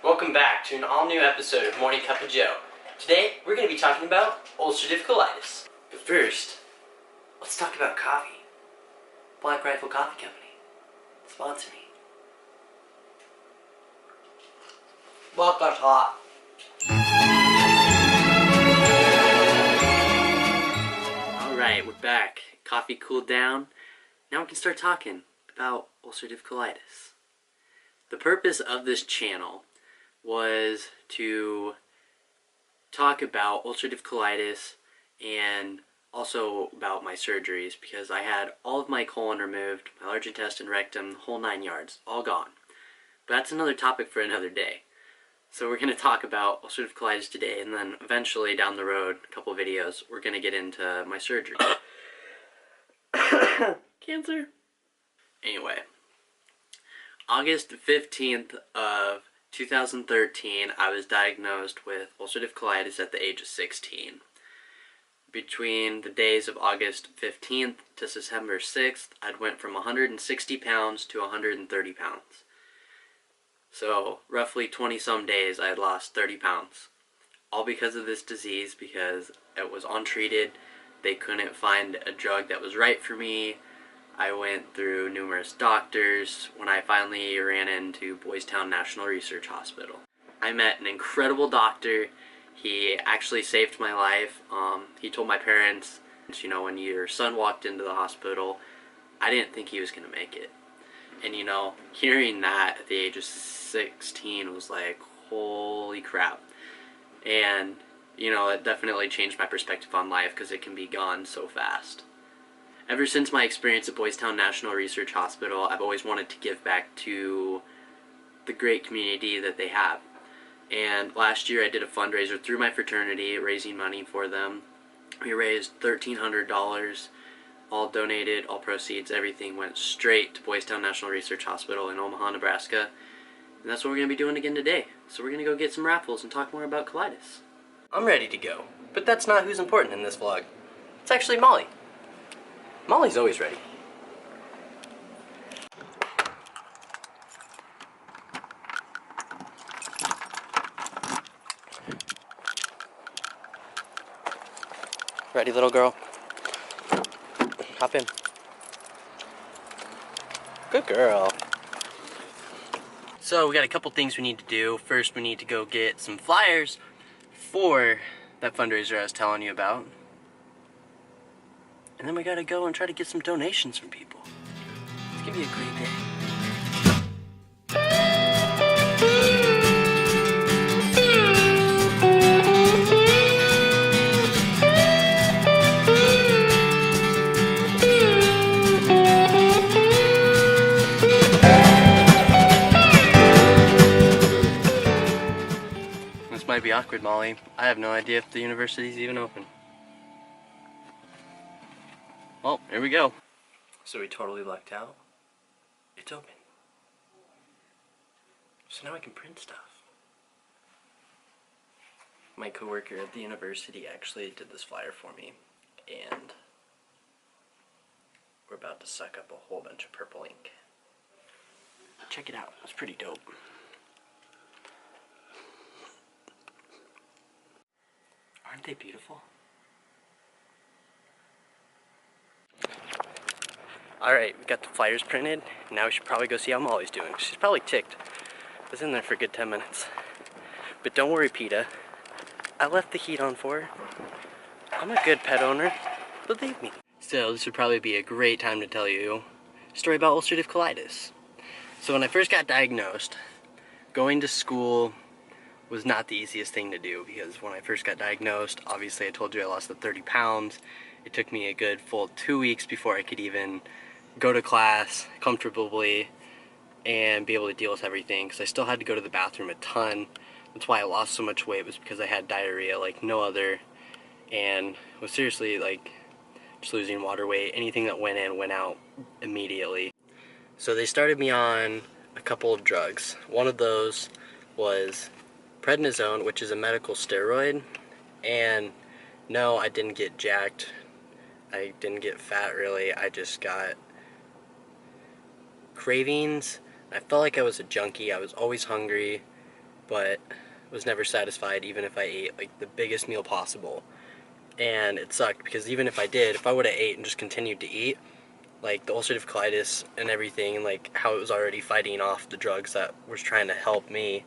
Welcome back to an all-new episode of Morning Cup of Joe. Today, we're going to be talking about ulcerative colitis. But first, let's talk about coffee. Black Rifle Coffee Company. Sponsor me. Well, that's hot. Alright, we're back. Coffee cooled down. Now we can start talking about ulcerative colitis. The purpose of this channel was to talk about ulcerative colitis and also about my surgeries, because I had all of my colon removed, my large intestine, rectum, the whole 9 yards, all gone. But that's another topic for another day. So we're going to talk about ulcerative colitis today, and then eventually down the road, a couple videos, we're going to get into my surgery. Cancer. Anyway, August 15th of 2013, I was diagnosed with ulcerative colitis at the age of 16. Between the days of August 15th to September 6th, I'd went from 160 pounds to 130 pounds. So, roughly 20-some days, I had lost 30 pounds. All because of this disease, because it was untreated. They couldn't find a drug that was right for me. I went through numerous doctors when I finally ran into Boys Town National Research Hospital. I met an incredible doctor. He actually saved my life. He told my parents, you know, when your son walked into the hospital, I didn't think he was going to make it. And, you know, hearing that at the age of 16 was like, holy crap. And, you know, it definitely changed my perspective on life, because it can be gone so fast. Ever since my experience at Boys Town National Research Hospital, I've always wanted to give back to the great community that they have. And last year I did a fundraiser through my fraternity, raising money for them. We raised $1,300, all donated, all proceeds, everything went straight to Boys Town National Research Hospital in Omaha, Nebraska. And that's what we're going to be doing again today. So we're going to go get some raffles and talk more about colitis. I'm ready to go, but that's not who's important in this vlog. It's actually Molly. Molly's always ready. Ready, little girl? Hop in. Good girl. So we got a couple things we need to do. First, we need to go get some flyers for that fundraiser I was telling you about. And then we gotta go and try to get some donations from people. It's gonna be a great day. This might be awkward, Molly. I have no idea if the university's even open. Well, here we go. So we totally lucked out. It's open. So now I can print stuff. My coworker at the university actually did this flyer for me, and we're about to suck up a whole bunch of purple ink. Check it out. It's pretty dope. Aren't they beautiful? Alright, we got the flyers printed. Now we should probably go see how Molly's doing. She's probably ticked. I was in there for a good 10 minutes. But don't worry, PETA. I left the heat on for her. I'm a good pet owner. Believe me. So this would probably be a great time to tell you a story about ulcerative colitis. So when I first got diagnosed, going to school was not the easiest thing to do, because when I first got diagnosed, obviously I told you I lost the 30 pounds. It took me a good full 2 weeks before I could even go to class comfortably and be able to deal with everything, because I still had to go to the bathroom a ton. That's why I lost so much weight, was because I had diarrhea like no other, and was seriously like just losing water weight. Anything that went in went out immediately. So they started me on a couple of drugs. One of those was prednisone, which is a medical steroid, and no, I didn't get jacked. I didn't get fat really. I just got cravings. I felt like I was a junkie. I was always hungry, but was never satisfied even if I ate like the biggest meal possible. And it sucked because even if I would have ate and just continued to eat, like the ulcerative colitis and everything, and like how it was already fighting off the drugs that was trying to help me,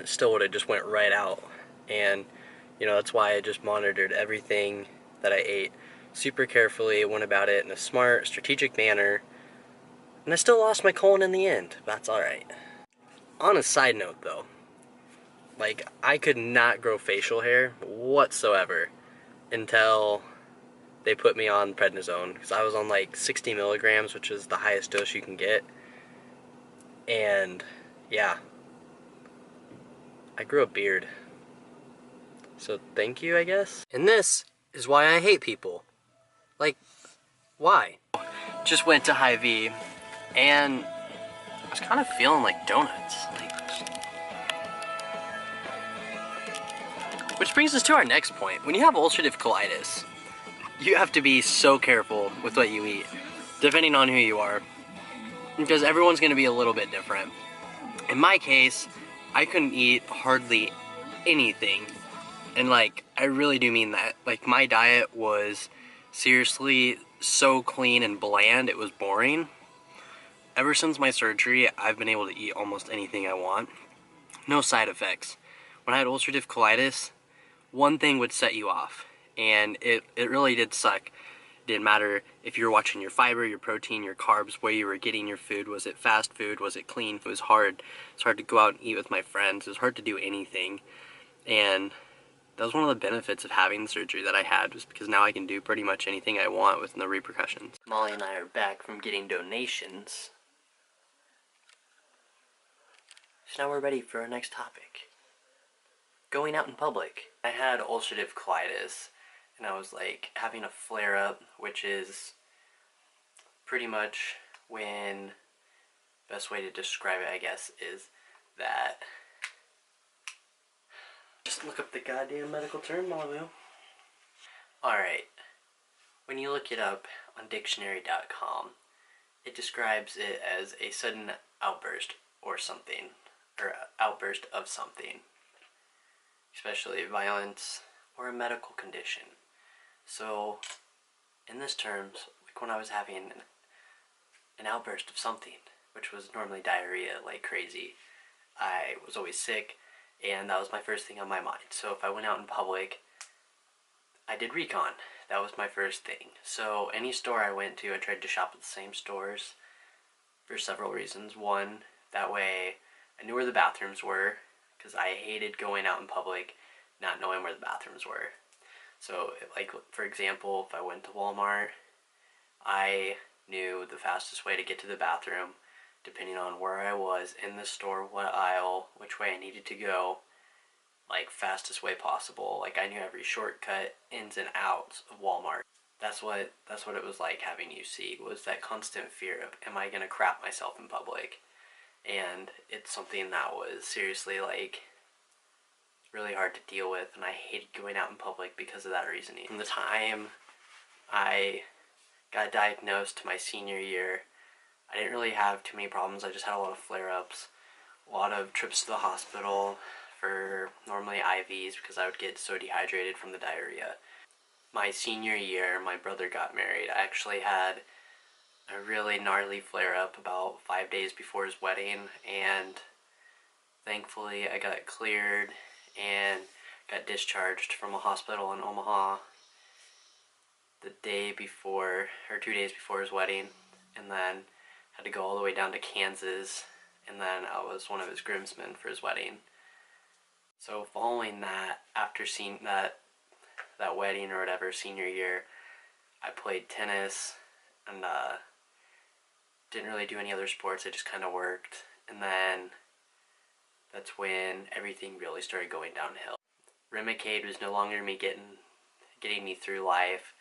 still would have just went right out. And that's why I just monitored everything that I ate super carefully, went about it in a smart, strategic manner, and I still lost my colon in the end. But that's alright. On a side note though, like I could not grow facial hair whatsoever until they put me on prednisone, because I was on like 60 milligrams, which is the highest dose you can get. And yeah, I grew a beard. So thank you, I guess. And this is why I hate people. Like, why? Just went to Hy-Vee, and I was kind of feeling like donuts. Which brings us to our next point. When you have ulcerative colitis, you have to be so careful with what you eat, depending on who you are, because everyone's going to be a little bit different. In my case, I couldn't eat hardly anything, and like, I really do mean that. Like, my diet was seriously so clean and bland, it was boring. Ever since my surgery, I've been able to eat almost anything I want. No side effects. When I had ulcerative colitis, one thing would set you off, and it really did suck. It didn't matter if you were watching your fiber, your protein, your carbs, where you were getting your food. Was it fast food? Was it clean? It was hard. It's hard to go out and eat with my friends. It was hard to do anything. And that was one of the benefits of having the surgery that I had, was because now I can do pretty much anything I want with no repercussions. Molly and I are back from getting donations. So now we're ready for our next topic. Going out in public. I had ulcerative colitis, and I was like having a flare-up, which is pretty much when, best way to describe it I guess is that, just look up the goddamn medical term, Malu. Alright, when you look it up on dictionary.com, it describes it as a sudden outburst or something, or outburst of something, especially violence or a medical condition. So, in this terms, like when I was having an outburst of something, which was normally diarrhea like crazy, I was always sick, and that was my first thing on my mind. So if I went out in public, I did recon. That was my first thing. So any store I went to, I tried to shop at the same stores for several reasons. One, that way I knew where the bathrooms were, because I hated going out in public not knowing where the bathrooms were. So, like, for example, if I went to Walmart, I knew the fastest way to get to the bathroom, depending on where I was in the store, what aisle, which way I needed to go, like, fastest way possible. Like, I knew every shortcut, ins and outs of Walmart. That's what it was like having UC, was that constant fear of, am I gonna crap myself in public? And it's something that was seriously, like, really hard to deal with, and I hated going out in public because of that reasoning. From the time I got diagnosed to my senior year, I didn't really have too many problems. I just had a lot of flare-ups, a lot of trips to the hospital for normally IVs because I would get so dehydrated from the diarrhea. My senior year, my brother got married. I actually had a really gnarly flare-up about 5 days before his wedding, and thankfully I got cleared and got discharged from a hospital in Omaha the day before, or 2 days before his wedding, and then had to go all the way down to Kansas, and then I was one of his groomsmen for his wedding. So following that, after seeing that wedding or whatever, senior year, I played tennis and didn't really do any other sports. I just kind of worked, and then that's when everything really started going downhill. Remicade was no longer getting me through life.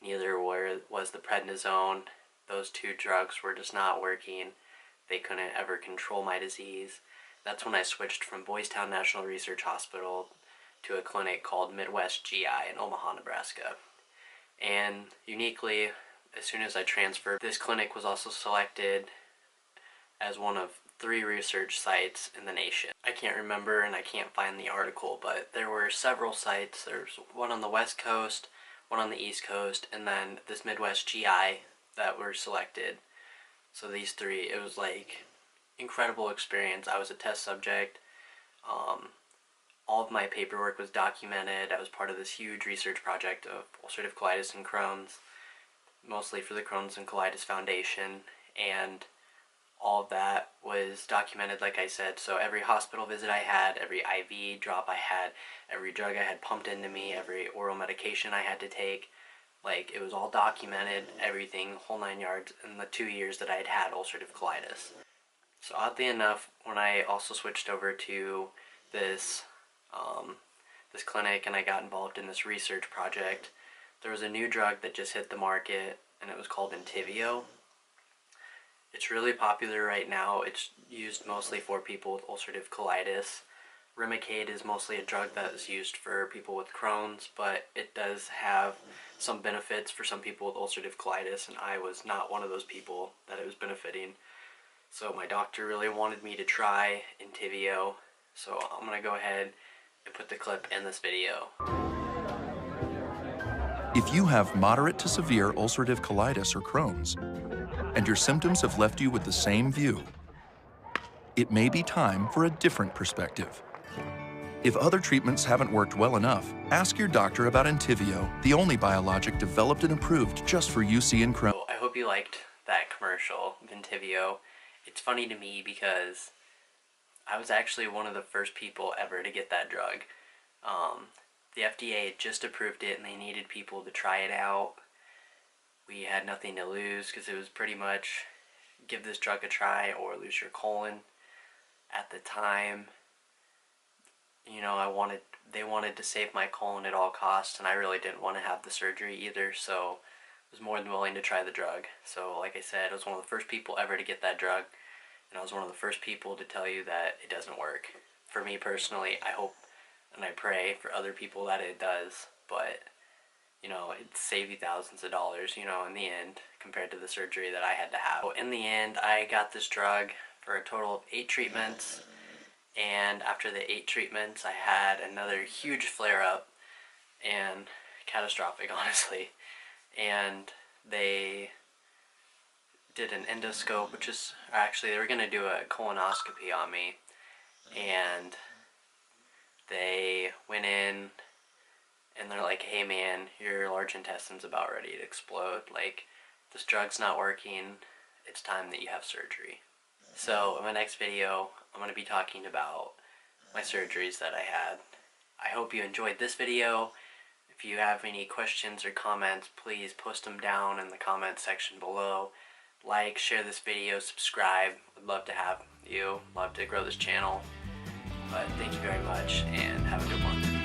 Neither was the prednisone. Those two drugs were just not working. They couldn't ever control my disease. That's when I switched from Boys Town National Research Hospital to a clinic called Midwest GI in Omaha, Nebraska. And uniquely, as soon as I transferred, this clinic was also selected as one of 3 research sites in the nation. I can't remember and I can't find the article, but there were several sites. There's one on the West Coast, one on the East Coast, and then this Midwest GI that were selected. So these 3, it was like incredible experience. I was a test subject. All of my paperwork was documented. I was part of this huge research project of ulcerative colitis and Crohn's, mostly for the Crohn's and Colitis Foundation, and all of that was documented, like I said. So every hospital visit I had, every IV drop I had, every drug I had pumped into me, every oral medication I had to take, like, it was all documented, everything, whole 9 yards, in the 2 years that I had had ulcerative colitis. So oddly enough, when I also switched over to this this clinic and I got involved in this research project, there was a new drug that just hit the market, and it was called Entyvio. It's really popular right now. It's used mostly for people with ulcerative colitis. Remicade is mostly a drug that is used for people with Crohn's, but it does have some benefits for some people with ulcerative colitis, and I was not one of those people that it was benefiting. So my doctor really wanted me to try Entyvio, so I'm going to go ahead and put the clip in this video. If you have moderate to severe ulcerative colitis or Crohn's, and your symptoms have left you with the same view, it may be time for a different perspective. If other treatments haven't worked well enough, ask your doctor about Entyvio, the only biologic developed and approved just for UC and Crohn's. I hope you liked that commercial of Entyvio. It's funny to me because I was actually one of the first people ever to get that drug. The FDA had just approved it and they needed people to try it out. We had nothing to lose because it was pretty much give this drug a try or lose your colon. At the time, you know, they wanted to save my colon at all costs, and I really didn't want to have the surgery either, so I was more than willing to try the drug. So like I said, I was one of the first people ever to get that drug, and I was one of the first people to tell you that it doesn't work. For me personally, I hope and I pray for other people that it does, but you know, it saved you thousands of dollars, you know, in the end, compared to the surgery that I had to have. So in the end, I got this drug for a total of 8 treatments, and after the 8 treatments, I had another huge flare-up, and catastrophic, honestly, and they did an endoscope, which is, actually, they were going to do a colonoscopy on me, and they went in, and they're like, hey man, your large intestine's about ready to explode, like, this drug's not working, it's time that you have surgery. So in my next video, I'm going to be talking about my surgeries that I had. I hope you enjoyed this video. If you have any questions or comments, please post them down in the comment section below. Like, share this video, subscribe. I'd love to have you, love to grow this channel. But thank you very much, and have a good one.